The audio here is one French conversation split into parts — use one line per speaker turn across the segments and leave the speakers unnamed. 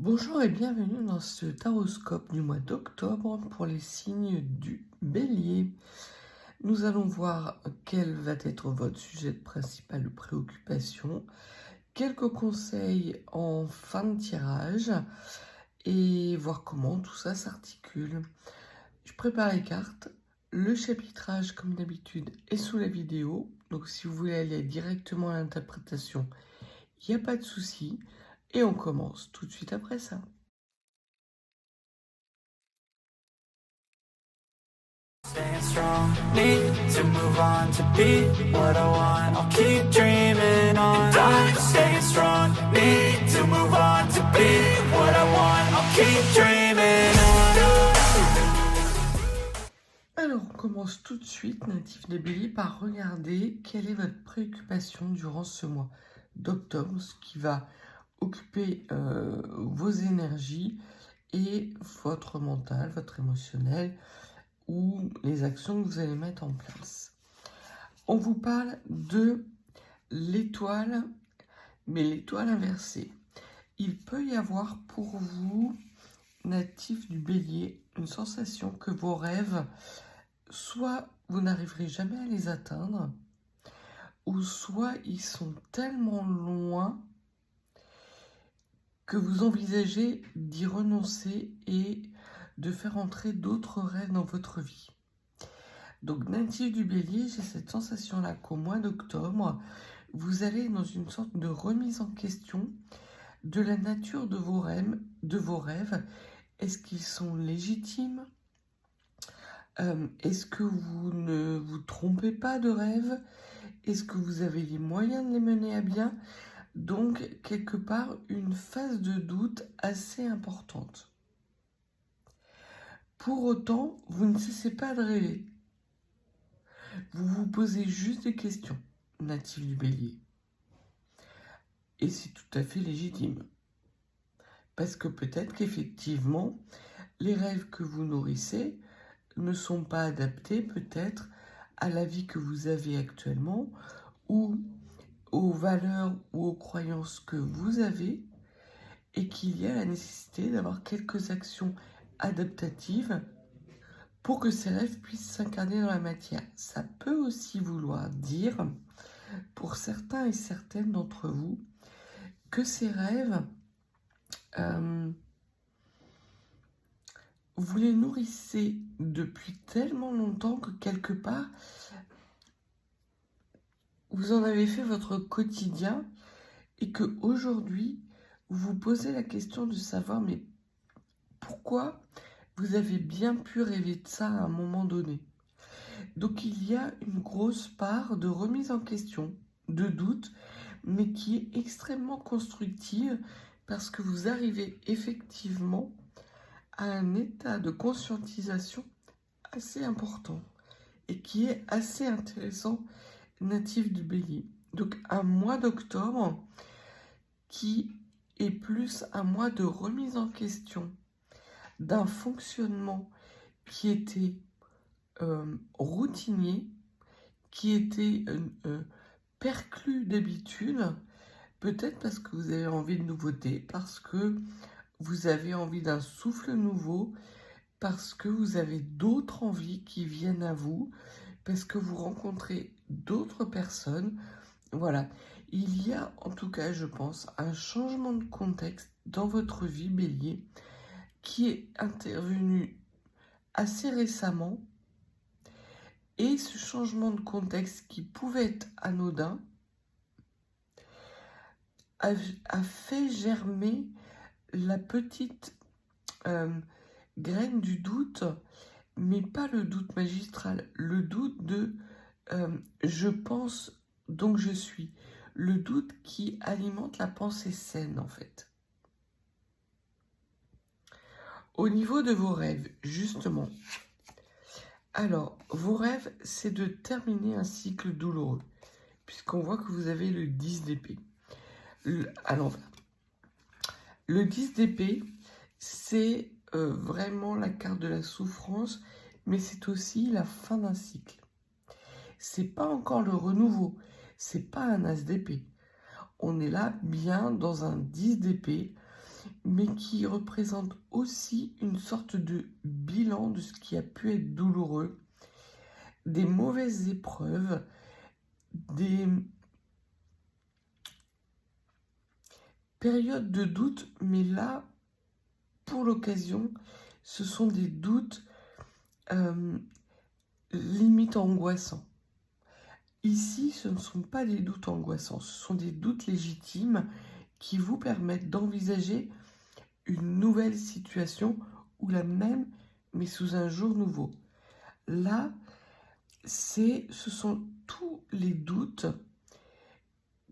Bonjour et bienvenue dans ce taroscope du mois d'octobre pour les signes du Bélier. Nous allons voir quel va être votre sujet principal de préoccupation, quelques conseils en fin de tirage et voir comment tout ça s'articule. Je prépare les cartes. Le chapitrage, comme d'habitude, est sous la vidéo. Donc si vous voulez aller directement à l'interprétation, il n'y a pas de souci. Et on commence tout de suite après ça.
Staying strong, need to move on to be what I want. I'll keep dreaming on. And I'm staying strong, need to move on to be what I want. I'll keep dreaming on.
Alors, on commence tout de suite, natif de Bélier, par regarder quelle est votre préoccupation durant ce mois d'octobre, ce qui va occuper vos énergies et votre mental, votre émotionnel ou les actions que vous allez mettre en place. On vous parle de l'étoile, mais l'étoile inversée. Il peut y avoir pour vous, natif du Bélier, une sensation que vos rêves, soit vous n'arriverez jamais à les atteindre, ou soit ils sont tellement loin que vous envisagez d'y renoncer et de faire entrer d'autres rêves dans votre vie. Donc, natif du Bélier, j'ai cette sensation-là qu'au mois d'octobre, vous allez dans une sorte de remise en question de la nature de vos rêves. Est-ce qu'ils sont légitimes? Est-ce que vous ne vous trompez pas de rêve? Est-ce que vous avez les moyens de les mener à bien? Donc, quelque part, une phase de doute assez importante. Pour autant, vous ne cessez pas de rêver. Vous vous posez juste des questions, natif du Bélier. Et c'est tout à fait légitime. Parce que peut-être qu'effectivement, les rêves que vous nourrissez ne sont pas adaptés peut-être à la vie que vous avez actuellement ou aux valeurs ou aux croyances que vous avez et qu'il y a la nécessité d'avoir quelques actions adaptatives pour que ces rêves puissent s'incarner dans la matière. Ça peut aussi vouloir dire, pour certains et certaines d'entre vous, que ces rêves, vous les nourrissez depuis tellement longtemps que quelque part, vous en avez fait votre quotidien et qu'aujourd'hui, vous vous posez la question de savoir, mais pourquoi vous avez bien pu rêver de ça à un moment donné? Donc il y a une grosse part de remise en question, de doute, mais qui est extrêmement constructive parce que vous arrivez effectivement à un état de conscientisation assez important et qui est assez intéressant, natif du Bélier. Donc un mois d'octobre qui est plus un mois de remise en question d'un fonctionnement qui était routinier, qui était perclus d'habitude, peut-être parce que vous avez envie de nouveauté, parce que vous avez envie d'un souffle nouveau, parce que vous avez d'autres envies qui viennent à vous, parce que vous rencontrez d'autres personnes. Voilà, il y a en tout cas, je pense, un changement de contexte dans votre vie, Bélier, qui est intervenu assez récemment. Et ce changement de contexte qui pouvait être anodin a fait germer la petite graine du doute, mais pas le doute magistral, le doute de je pense donc je suis, le doute qui alimente la pensée saine en fait. Au niveau de vos rêves, justement, alors vos rêves, c'est de terminer un cycle douloureux, puisqu'on voit que vous avez le 10 d'épée. À l'envers. Le 10 d'épée, c'est vraiment la carte de la souffrance, mais c'est aussi la fin d'un cycle. C'est pas encore le renouveau, c'est pas un as d'épée. On est là bien dans un 10 d'épée mais qui représente aussi une sorte de bilan de ce qui a pu être douloureux, des mauvaises épreuves, des périodes de doute, mais là, pour l'occasion, ce sont des doutes limite angoissants. Ici, ce ne sont pas des doutes angoissants, ce sont des doutes légitimes qui vous permettent d'envisager une nouvelle situation ou la même, mais sous un jour nouveau. Là, ce sont tous les doutes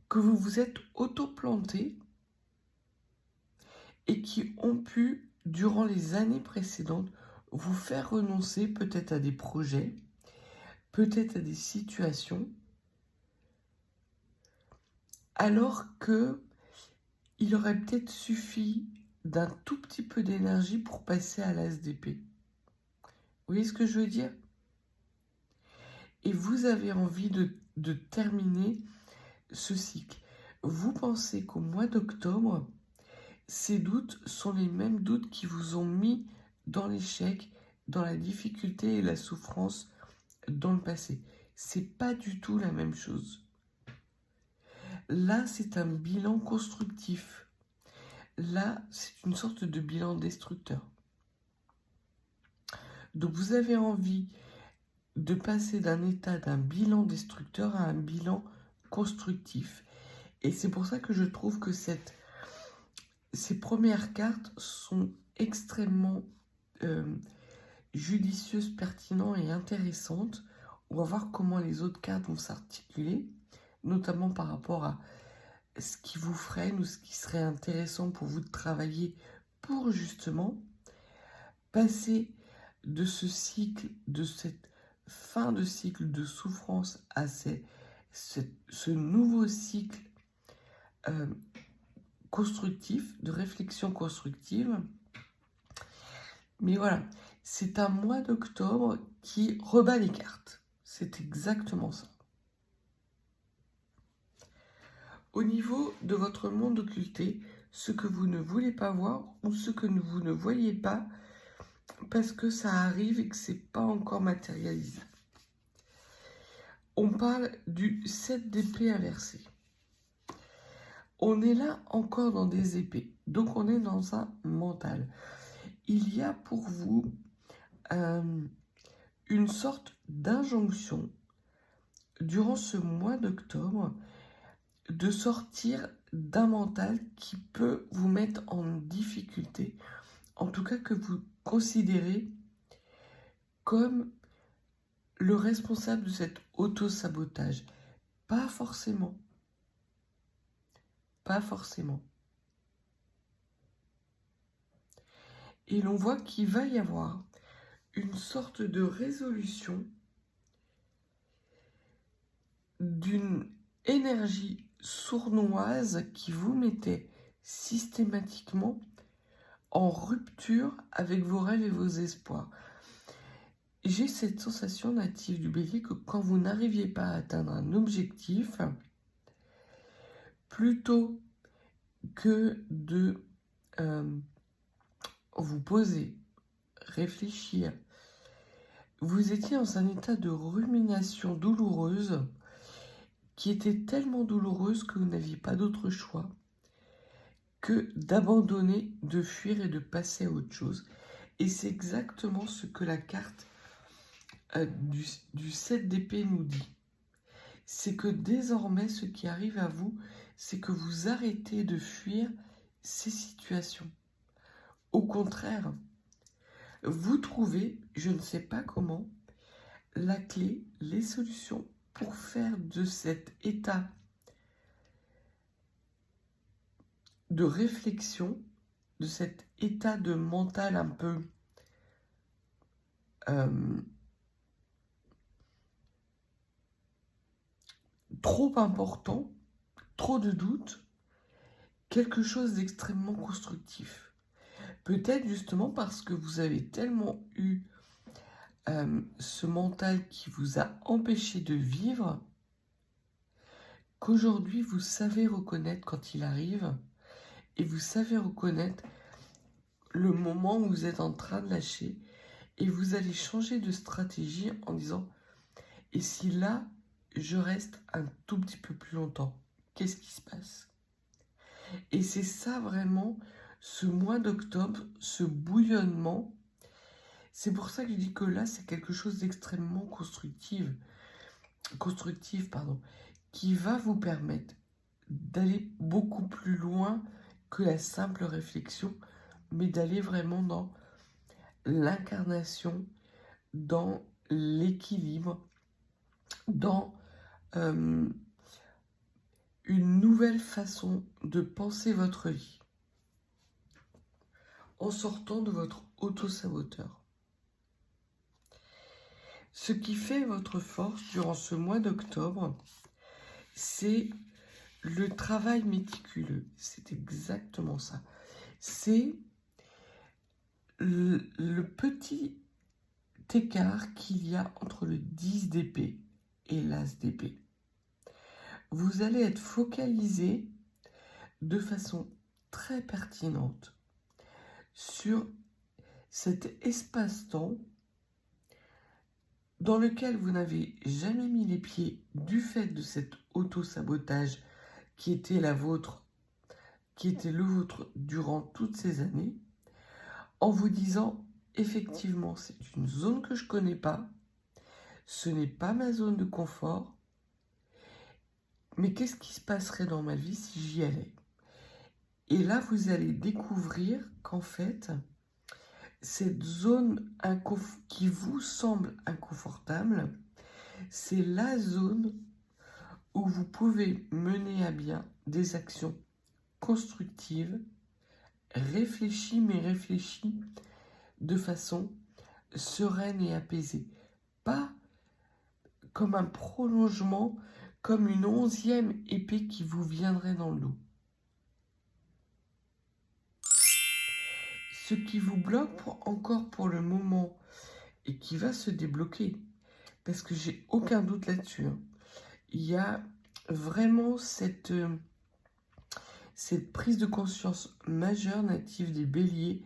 que vous vous êtes auto-plantés et qui ont pu, durant les années précédentes, vous faire renoncer peut-être à des projets, peut-être à des situations, alors que il aurait peut-être suffi d'un tout petit peu d'énergie pour passer à l'ASDP. Vous voyez ce que je veux dire? Et vous avez envie de terminer ce cycle. Vous pensez qu'au mois d'octobre, ces doutes sont les mêmes doutes qui vous ont mis dans l'échec, dans la difficulté et la souffrance dans le passé. C'est pas du tout la même chose. Là, c'est un bilan constructif. Là, c'est une sorte de bilan destructeur. Donc, vous avez envie de passer d'un bilan destructeur à un bilan constructif. Et c'est pour ça que je trouve que ces premières cartes sont extrêmement judicieuses, pertinentes et intéressantes. On va voir comment les autres cartes vont s'articuler, notamment par rapport à ce qui vous freine ou ce qui serait intéressant pour vous de travailler pour justement passer de ce cycle, de cette fin de cycle de souffrance à ce nouveau cycle constructif, de réflexion constructive. Mais voilà, c'est un mois d'octobre qui rebat les cartes. C'est exactement ça. Au niveau de votre monde occulté, ce que vous ne voulez pas voir ou ce que vous ne voyez pas parce que ça arrive et que c'est pas encore matérialisé. On parle du 7 d'épée inversé. On est là encore dans des épées, donc on est dans un mental. Il y a pour vous une sorte d'injonction durant ce mois d'octobre de sortir d'un mental qui peut vous mettre en difficulté, en tout cas que vous considérez comme le responsable de cet auto-sabotage. Pas forcément. Pas forcément. Et l'on voit qu'il va y avoir une sorte de résolution d'une énergie sournoise qui vous mettait systématiquement en rupture avec vos rêves et vos espoirs. J'ai cette sensation native du Bélier que quand vous n'arriviez pas à atteindre un objectif, plutôt que de vous poser, réfléchir, vous étiez dans un état de rumination douloureuse qui était tellement douloureuse que vous n'aviez pas d'autre choix que d'abandonner, de fuir et de passer à autre chose. Et c'est exactement ce que la carte du 7 d'épée nous dit. C'est que désormais, ce qui arrive à vous, c'est que vous arrêtez de fuir ces situations. Au contraire, vous trouvez, je ne sais pas comment, la clé, les solutions pour faire de cet état de réflexion, de cet état de mental un peu trop important, trop de doutes, quelque chose d'extrêmement constructif. Peut-être justement parce que vous avez tellement eu ce mental qui vous a empêché de vivre qu'aujourd'hui vous savez reconnaître quand il arrive et vous savez reconnaître le moment où vous êtes en train de lâcher et vous allez changer de stratégie en disant « Et si là, je reste un tout petit peu plus longtemps, qu'est-ce qui se passe ?» Et c'est ça vraiment, ce mois d'octobre, ce bouillonnement. C'est pour ça que je dis que là, c'est quelque chose d'extrêmement constructif, qui va vous permettre d'aller beaucoup plus loin que la simple réflexion, mais d'aller vraiment dans l'incarnation, dans l'équilibre, dans une nouvelle façon de penser votre vie, en sortant de votre auto-saboteur. Ce qui fait votre force durant ce mois d'octobre, c'est le travail méticuleux. C'est exactement ça. C'est le petit écart qu'il y a entre le 10 d'épée et l'as d'épée. Vous allez être focalisé de façon très pertinente sur cet espace-temps dans lequel vous n'avez jamais mis les pieds du fait de cet auto-sabotage qui était le vôtre durant toutes ces années, en vous disant effectivement c'est une zone que je ne connais pas, ce n'est pas ma zone de confort, mais qu'est-ce qui se passerait dans ma vie si j'y allais? Et là vous allez découvrir qu'en fait cette zone qui vous semble inconfortable, c'est la zone où vous pouvez mener à bien des actions constructives, réfléchies de façon sereine et apaisée. Pas comme un prolongement, comme une 11e épée qui vous viendrait dans le dos. Ce qui vous bloque encore pour le moment et qui va se débloquer, parce que j'ai aucun doute là-dessus, hein. Il y a vraiment cette prise de conscience majeure native des béliers,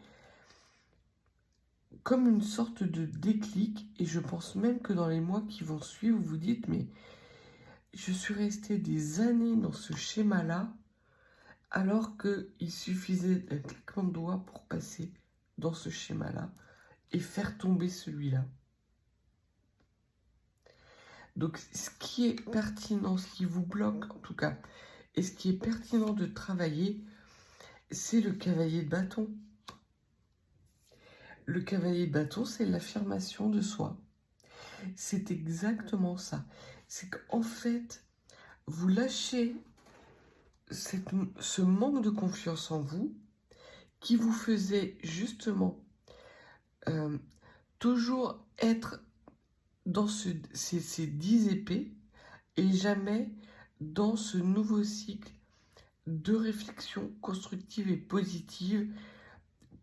comme une sorte de déclic, et je pense même que dans les mois qui vont suivre, vous dites, mais je suis resté des années dans ce schéma-là, alors qu'il suffisait d'un claquement de doigts pour passer dans ce schéma-là et faire tomber celui-là. Donc, ce qui est pertinent, ce qui vous bloque en tout cas, et ce qui est pertinent de travailler, c'est le cavalier de bâton. Le cavalier de bâton, c'est l'affirmation de soi. C'est exactement ça. C'est qu'en fait, vous lâchez ce manque de confiance en vous qui vous faisait justement toujours être dans ces 10 épées et jamais dans ce nouveau cycle de réflexion constructive et positive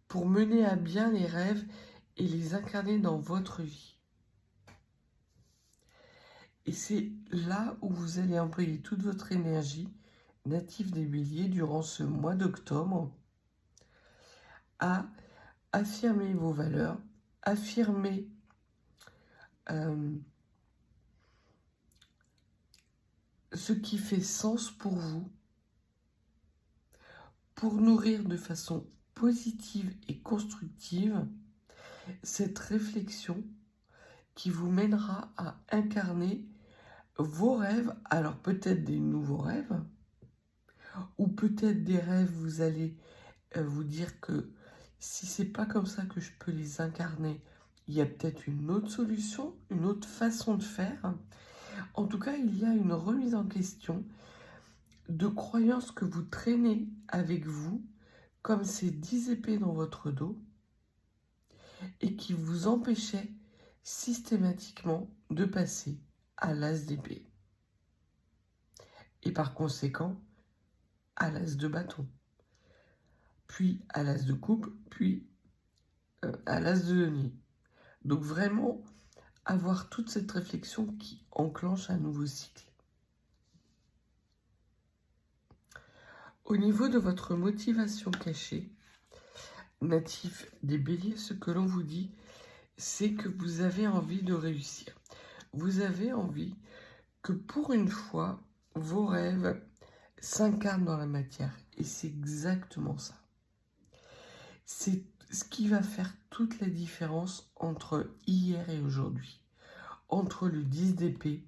pour mener à bien les rêves et les incarner dans votre vie. Et c'est là où vous allez employer toute votre énergie native des béliers durant ce mois d'octobre à affirmer vos valeurs, affirmer ce qui fait sens pour vous, pour nourrir de façon positive et constructive cette réflexion qui vous mènera à incarner vos rêves, alors peut-être des nouveaux rêves, ou peut-être des rêves, vous allez vous dire que si c'est pas comme ça que je peux les incarner, il y a peut-être une autre solution, une autre façon de faire. En tout cas, il y a une remise en question de croyances que vous traînez avec vous, comme ces 10 épées dans votre dos, et qui vous empêchaient systématiquement de passer à l'as d'épée. Et par conséquent, à l'as de bâton, puis à l'as de coupe, puis à l'as de denier. Donc vraiment, avoir toute cette réflexion qui enclenche un nouveau cycle. Au niveau de votre motivation cachée, natif des béliers, ce que l'on vous dit, c'est que vous avez envie de réussir. Vous avez envie que pour une fois, vos rêves s'incarnent dans la matière. Et c'est exactement ça. C'est ce qui va faire toute la différence entre hier et aujourd'hui, entre le 10 d'épée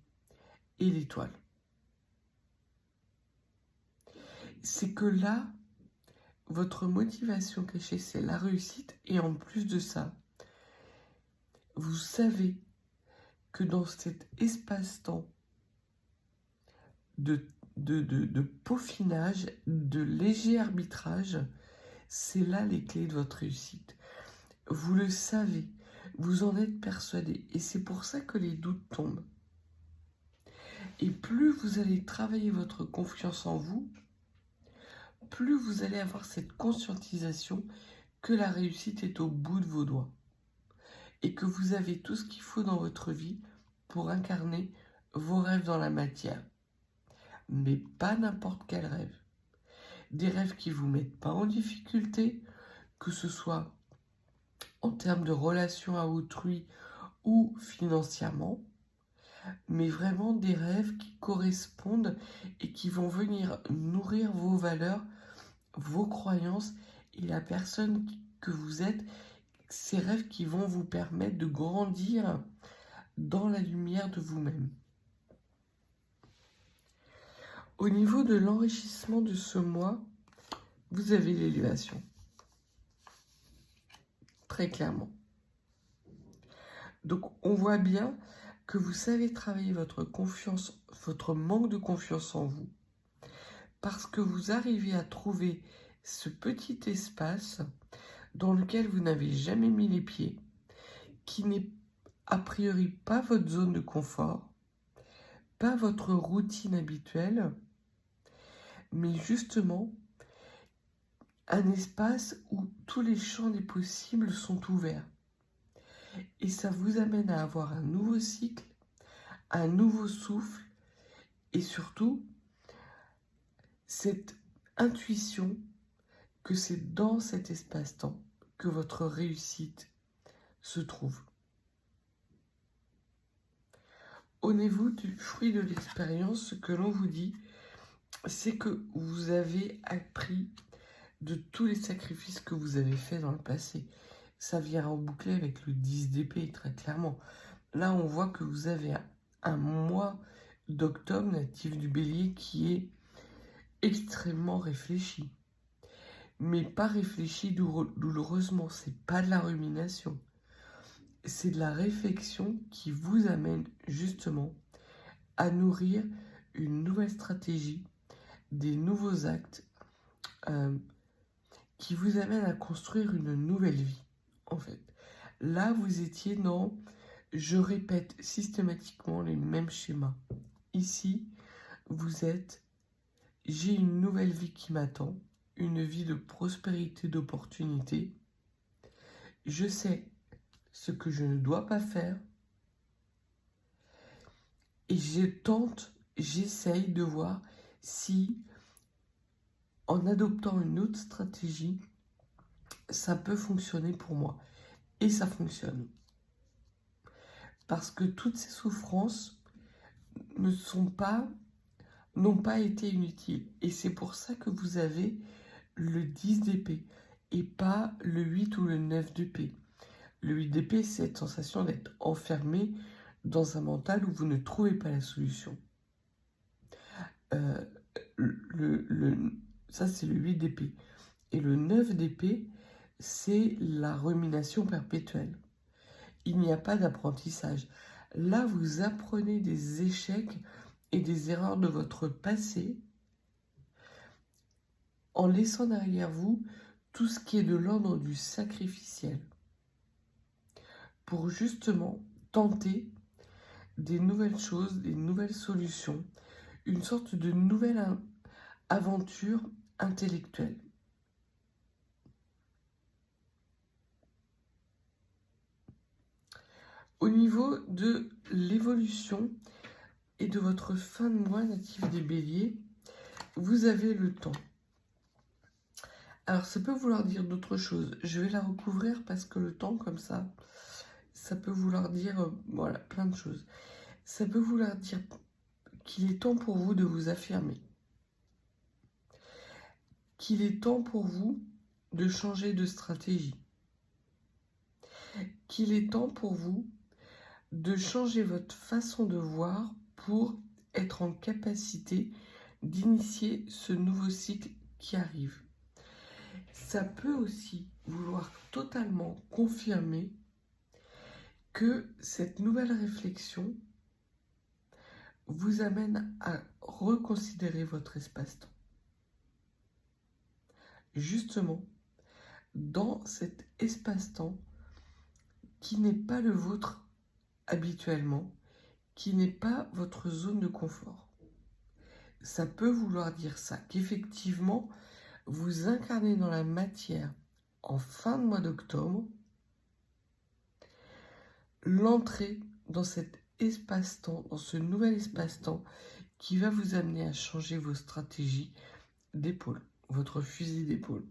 et l'étoile. C'est que là, votre motivation cachée, c'est la réussite. Et en plus de ça, vous savez que dans cet espace-temps de peaufinage, de léger arbitrage, c'est là les clés de votre réussite. Vous le savez, vous en êtes persuadé. Et c'est pour ça que les doutes tombent. Et plus vous allez travailler votre confiance en vous, plus vous allez avoir cette conscientisation que la réussite est au bout de vos doigts. Et que vous avez tout ce qu'il faut dans votre vie pour incarner vos rêves dans la matière. Mais pas n'importe quel rêve. Des rêves qui ne vous mettent pas en difficulté, que ce soit en termes de relation à autrui ou financièrement, mais vraiment des rêves qui correspondent et qui vont venir nourrir vos valeurs, vos croyances et la personne que vous êtes, ces rêves qui vont vous permettre de grandir dans la lumière de vous-même. Au niveau de l'enrichissement de ce mois, vous avez l'élévation. Très clairement. Donc, on voit bien que vous savez travailler votre confiance, votre manque de confiance en vous, parce que vous arrivez à trouver ce petit espace dans lequel vous n'avez jamais mis les pieds, qui n'est a priori pas votre zone de confort, pas votre routine habituelle, mais justement un espace où tous les champs des possibles sont ouverts. Et ça vous amène à avoir un nouveau cycle, un nouveau souffle, et surtout cette intuition que c'est dans cet espace-temps que votre réussite se trouve. Au niveau du fruit de l'expérience, ce que l'on vous dit, c'est que vous avez appris de tous les sacrifices que vous avez faits dans le passé. Ça vient reboucler avec le 10 d'épée, très clairement. Là, on voit que vous avez un mois d'octobre natif du bélier qui est extrêmement réfléchi. Mais pas réfléchi douloureusement, c'est pas de la rumination. C'est de la réflexion qui vous amène justement à nourrir une nouvelle stratégie, des nouveaux actes qui vous amènent à construire une nouvelle vie, en fait. Là, vous étiez dans « je répète systématiquement les mêmes schémas ». Ici, vous êtes « j'ai une nouvelle vie qui m'attend, une vie de prospérité, d'opportunité. Je sais ce que je ne dois pas faire et j'essaye de voir si, en adoptant une autre stratégie, ça peut fonctionner pour moi. Et ça fonctionne. Parce que toutes ces souffrances n'ont pas été inutiles. Et c'est pour ça que vous avez le 10 d'épée et pas le 8 ou le 9 d'épée. Le 8 d'épée, c'est cette sensation d'être enfermé dans un mental où vous ne trouvez pas la solution. Ça, c'est le 8 d'épée. Et le 9 d'épée, c'est la rumination perpétuelle. Il n'y a pas d'apprentissage. Là, vous apprenez des échecs et des erreurs de votre passé en laissant derrière vous tout ce qui est de l'ordre du sacrificiel pour justement tenter des nouvelles choses, des nouvelles solutions, une sorte de nouvelle aventure intellectuelle. Au niveau de l'évolution et de votre fin de mois natif des béliers, vous avez le temps. Alors, ça peut vouloir dire d'autres choses. Je vais la recouvrir parce que le temps, comme ça peut vouloir dire, voilà, plein de choses. Ça peut vouloir dire qu'il est temps pour vous de vous affirmer. Qu'il est temps pour vous de changer de stratégie. Qu'il est temps pour vous de changer votre façon de voir pour être en capacité d'initier ce nouveau cycle qui arrive. Ça peut aussi vouloir totalement confirmer que cette nouvelle réflexion vous amène à reconsidérer votre espace-temps. Justement, dans cet espace-temps qui n'est pas le vôtre habituellement, qui n'est pas votre zone de confort. Ça peut vouloir dire ça, qu'effectivement, vous incarnez dans la matière en fin de mois d'octobre l'entrée dans cet espace-temps, dans ce nouvel espace-temps qui va vous amener à changer vos stratégies d'épaule, votre fusil d'épaule.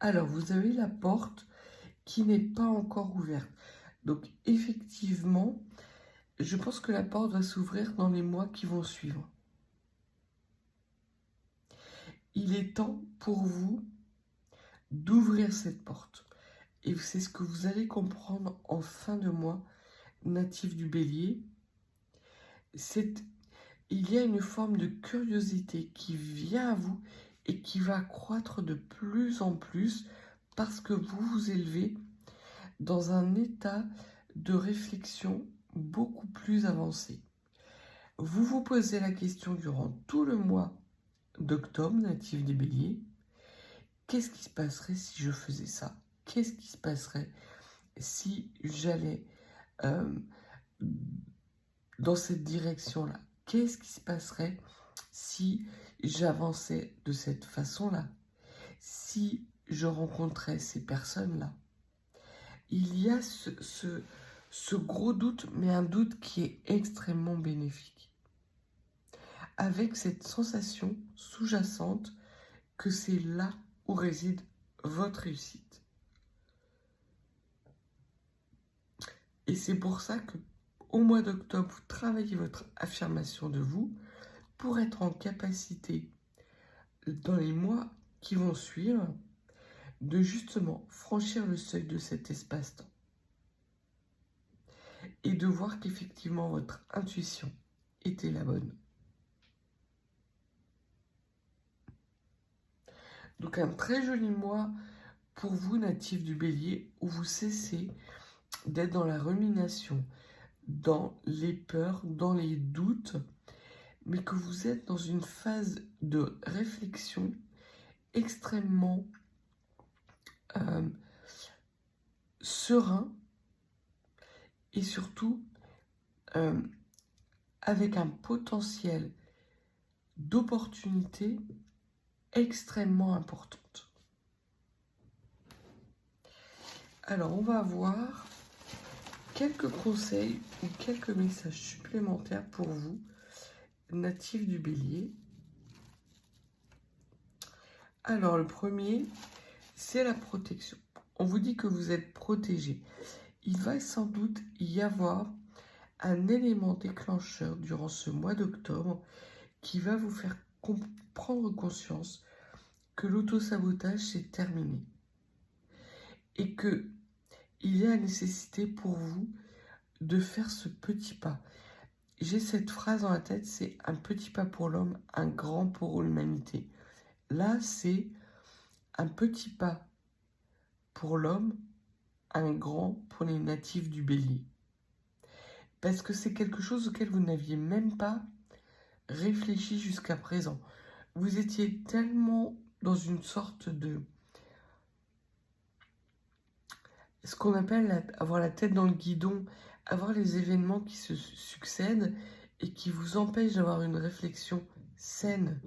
Alors, vous avez la porte qui n'est pas encore ouverte. Donc, effectivement, je pense que la porte va s'ouvrir dans les mois qui vont suivre. Il est temps pour vous d'ouvrir cette porte. Et c'est ce que vous allez comprendre en fin de mois, natif du Bélier. Il y a une forme de curiosité qui vient à vous et qui va croître de plus en plus parce que vous vous élevez dans un état de réflexion beaucoup plus avancé. Vous vous posez la question durant tout le mois d'octobre, natif des Béliers, qu'est-ce qui se passerait si je faisais ça? Qu'est-ce qui se passerait si j'allais dans cette direction-là? Qu'est-ce qui se passerait si j'avançais de cette façon-là? Si je rencontrais ces personnes-là? Il y a ce gros doute, mais un doute qui est extrêmement bénéfique. Avec cette sensation sous-jacente que c'est là où réside votre réussite. Et c'est pour ça que au mois d'octobre, vous travaillez votre affirmation de vous pour être en capacité, dans les mois qui vont suivre, de justement franchir le seuil de cet espace-temps. Et de voir qu'effectivement votre intuition était la bonne. Donc un très joli mois pour vous, natifs du Bélier, où vous cessez d'être dans la rumination, dans les peurs, dans les doutes, mais que vous êtes dans une phase de réflexion extrêmement serein et surtout avec un potentiel d'opportunité extrêmement importante. Alors, on va voir quelques conseils ou quelques messages supplémentaires pour vous, natifs du Bélier. Alors, le premier, c'est la protection. On vous dit que vous êtes protégé. Il va sans doute y avoir un élément déclencheur durant ce mois d'octobre qui va vous faire prendre conscience que l'autosabotage s'est terminé et que il y a la nécessité pour vous de faire ce petit pas. J'ai cette phrase dans la tête, c'est un petit pas pour l'homme, un grand pour l'humanité. Là, c'est un petit pas pour l'homme, un grand pour les natifs du Bélier. Parce que c'est quelque chose auquel vous n'aviez même pas réfléchi jusqu'à présent. Vous étiez tellement dans une sorte de... ce qu'on appelle avoir la tête dans le guidon, avoir les événements qui se succèdent et qui vous empêchent d'avoir une réflexion saine.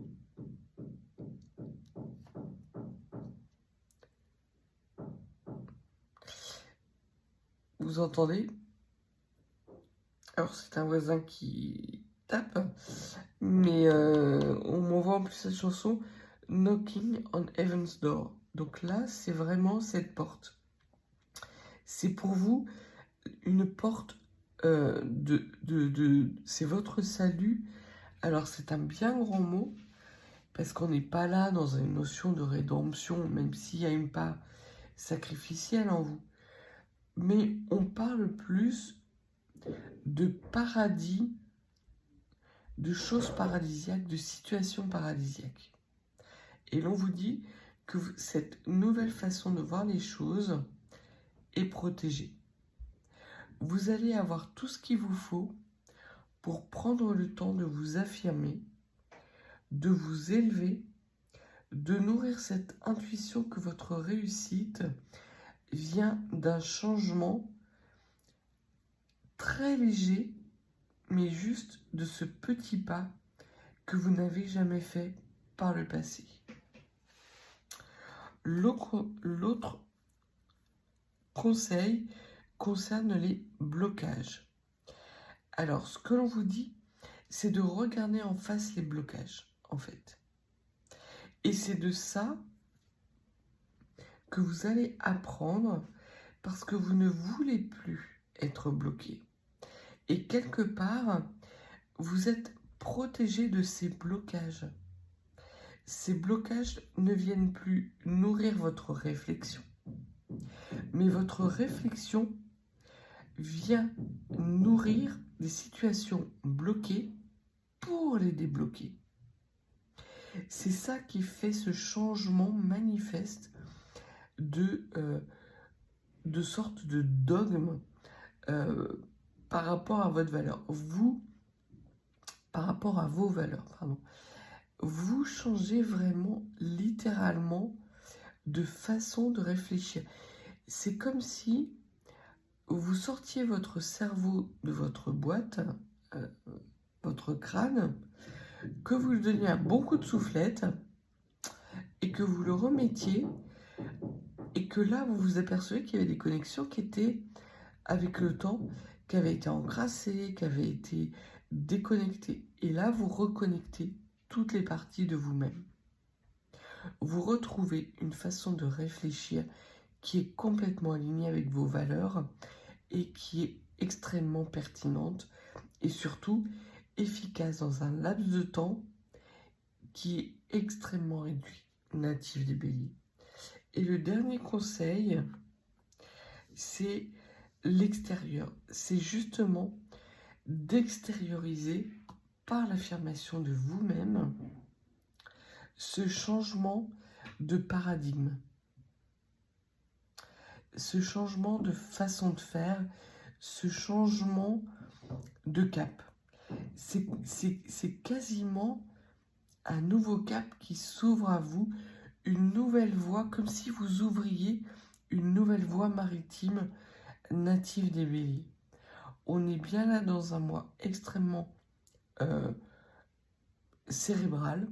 Vous entendez? Alors c'est un voisin qui tape, mais on m'envoie en plus cette chanson Knocking on Heaven's Door. Donc là, c'est vraiment cette porte. C'est pour vous une porte c'est votre salut. Alors c'est un bien grand mot, parce qu'on n'est pas là dans une notion de rédemption, même s'il y a une part sacrificielle en vous. Mais on parle plus de paradis, de choses paradisiaques, de situations paradisiaques. Et l'on vous dit que cette nouvelle façon de voir les choses est protégée. Vous allez avoir tout ce qu'il vous faut pour prendre le temps de vous affirmer, de vous élever, de nourrir cette intuition que votre réussite vient d'un changement très léger, mais juste de ce petit pas que vous n'avez fait par le passé. L'autre conseil concerne les blocages. Alors, ce que l'on vous dit, c'est de regarder en face les blocages, en fait. Et c'est de ça que vous allez apprendre parce que vous ne voulez plus être bloqué. Et quelque part, vous êtes protégé de ces blocages. Ces blocages ne viennent plus nourrir votre réflexion, mais votre réflexion vient nourrir des situations bloquées pour les débloquer. C'est ça qui fait ce changement manifeste de sorte de dogme par rapport à votre valeur. Par rapport à vos valeurs, pardon. Vous changez vraiment, littéralement, de façon de réfléchir. C'est comme si vous sortiez votre cerveau de votre boîte, votre crâne, que vous le donniez un bon coup de soufflette et que vous le remettiez et que là, vous vous apercevez qu'il y avait des connexions qui étaient, avec le temps, qui avaient été encrassées, qui avaient été déconnectées. Et là, vous reconnectez toutes les parties de vous-même. Vous retrouvez une façon de réfléchir qui est complètement alignée avec vos valeurs et qui est extrêmement pertinente et surtout efficace dans un laps de temps qui est extrêmement réduit, natif des béliers. Et le dernier conseil, c'est l'extérieur. C'est justement d'extérioriser par l'affirmation de vous-même ce changement de paradigme, ce changement de façon de faire, ce changement de cap. C'est quasiment un nouveau cap qui s'ouvre à vous, une nouvelle voie, comme si vous ouvriez une nouvelle voie maritime native des béliers. On est bien là dans un mois extrêmement cérébral.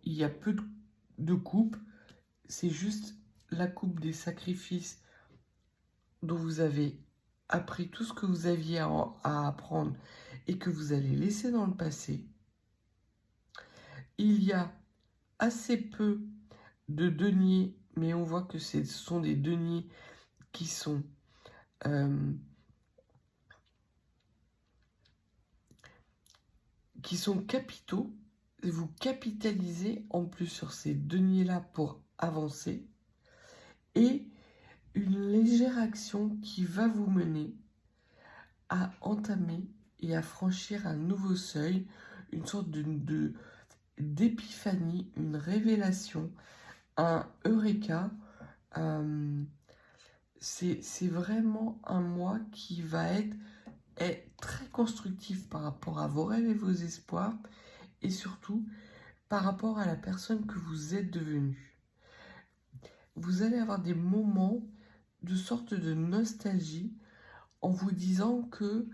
Il y a peu de coupe, c'est juste la coupe des sacrifices dont vous avez appris tout ce que vous aviez à apprendre et que vous allez laisser dans le passé. Il y a assez peu de deniers, mais on voit que ce sont des deniers qui sont capitaux. Vous capitalisez en plus sur ces deniers-là pour avancer. Et une légère action qui va vous mener à entamer et à franchir un nouveau seuil, une sorte d'épiphanie, une révélation, un eureka. C'est vraiment un mois qui va être très constructif par rapport à vos rêves et vos espoirs et surtout par rapport à la personne que vous êtes devenue. Vous allez avoir des moments de sorte de nostalgie en vous disant que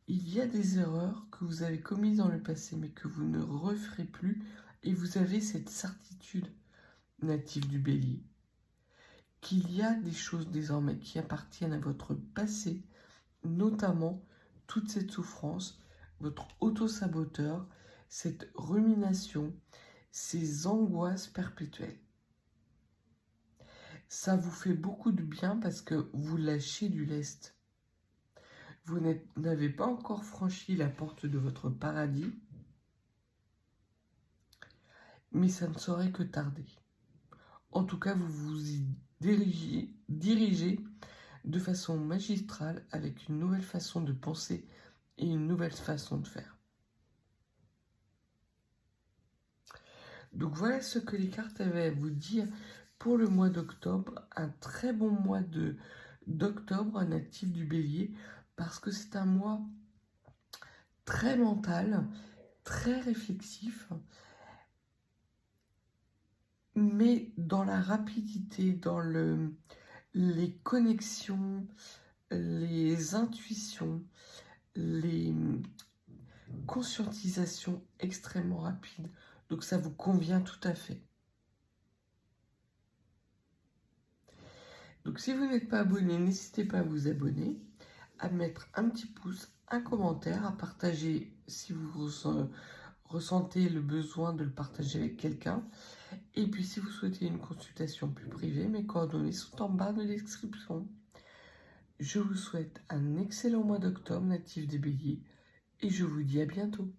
il y a des erreurs que vous avez commises dans le passé mais que vous ne referez plus et vous avez cette certitude native du bélier. qu'il y a des choses désormais qui appartiennent à votre passé, notamment toute cette souffrance, votre auto-saboteur, cette rumination, ces angoisses perpétuelles. Ça vous fait beaucoup de bien parce que vous lâchez du lest. Vous n'avez pas encore franchi la porte de votre paradis, mais ça ne saurait que tarder. En tout cas, vous vous y dirigez de façon magistrale avec une nouvelle façon de penser et une nouvelle façon de faire. Donc voilà ce que les cartes avaient à vous dire pour le mois d'octobre. Un très bon mois d'octobre, natif du Bélier, parce que c'est un mois très mental, très réflexif, mais dans la rapidité, dans les connexions, les intuitions, les conscientisations extrêmement rapides. Donc ça vous convient tout à fait. Donc si vous n'êtes pas abonné, n'hésitez pas à vous abonner, à mettre un petit pouce, un commentaire, à partager si vous ressentez le besoin de le partager avec quelqu'un. Et puis si vous souhaitez une consultation plus privée, mes coordonnées sont en bas de la description. Je vous souhaite un excellent mois d'octobre, natif des Béliers, et je vous dis à bientôt.